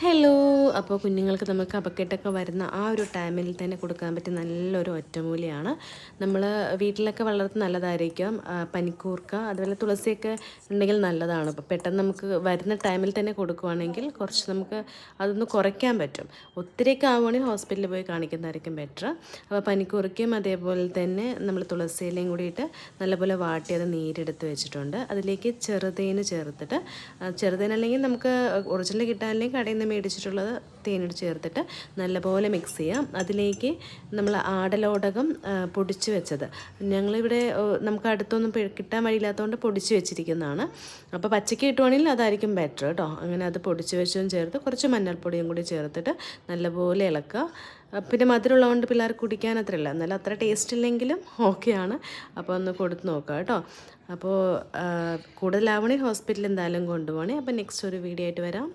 Hello. അപ്പോൾ കുഞ്ഞുങ്ങൾക്ക് നമുക്ക് കഫക്കെട്ടൊക്കെ വരുന്ന ആ ഒരു ടൈമിൽ തന്നെ കൊടുക്കാൻ പറ്റിയ നല്ലൊരു ഒറ്റമൂലിയാണ്. നമ്മൾ വീട്ടിലൊക്കെ വളർത്തുന്ന നല്ലതായിരിക്കും. പനിക്കൂർക്ക അതുപോലെ തുളസിയൊക്കെ ഉണ്ടെങ്കിൽ നല്ലതാണ്. അപ്പോൾ പെട്ടെന്ന് നമുക്ക് വരുന്ന ടൈമിൽ തന്നെ കൊടുക്കുകയാണെങ്കിൽ കുറച്ച് നമുക്ക് അതൊന്ന് കുറയ്ക്കാൻ പറ്റും. ഒത്തിരിയൊക്കെ ആവുകയാണെങ്കിൽ ഹോസ്പിറ്റലിൽ പോയി കാണിക്കുന്നതായിരിക്കും ബെറ്റർ. അപ്പോൾ പനിക്കൂർക്കയും അതേപോലെ തന്നെ നമ്മൾ തുളസിയിലയും കൂടിയിട്ട് നല്ലപോലെ വാട്ടി അത് നീരെടുത്ത് വെച്ചിട്ടുണ്ട്. അതിലേക്ക് ചെറുതേന് ചേർത്തിട്ട്, ചെറുതേനല്ലെങ്കിൽ നമുക്ക് ഒറിജിനൽ കിട്ടാനില്ലെങ്കിൽ കടയിൽ നിന്ന് മേടിച്ചിട്ടുള്ളത് തേനിട്ട് ചേർത്തിട്ട് നല്ലപോലെ മിക്സ് ചെയ്യാം. അതിലേക്ക് നമ്മൾ ആടലോടകം പൊടിച്ച് വെച്ചത്, ഞങ്ങളിവിടെ നമുക്ക് അടുത്തൊന്നും കിട്ടാൻ വഴിയില്ലാത്തതുകൊണ്ട് പൊടിച്ച് വെച്ചിരിക്കുന്നതാണ്. അപ്പോൾ പച്ചയ്ക്ക് കിട്ടുവാണെങ്കിൽ അതായിരിക്കും ബെറ്റർ കേട്ടോ. അങ്ങനെ അത് പൊടിച്ച് വെച്ചതും ചേർത്ത് കുറച്ച് മഞ്ഞൾപ്പൊടിയും കൂടി ചേർത്തിട്ട് നല്ലപോലെ ഇളക്കുക. പിന്നെ മധുരമുള്ളതുകൊണ്ട് പിള്ളേർക്ക് കുടിക്കാൻ അത്രയില്ല, എന്നാലും അത്ര ടേസ്റ്റ് ഇല്ലെങ്കിലും ഓക്കെയാണ്. അപ്പോൾ ഒന്ന് കൊടുത്ത് നോക്കുക കേട്ടോ. അപ്പോൾ കൂടുതലാവണേ ഹോസ്പിറ്റലിൽ എന്തായാലും കൊണ്ടുപോകണേ. അപ്പോൾ നെക്സ്റ്റ് ഒരു വീഡിയോ ആയിട്ട് വരാം.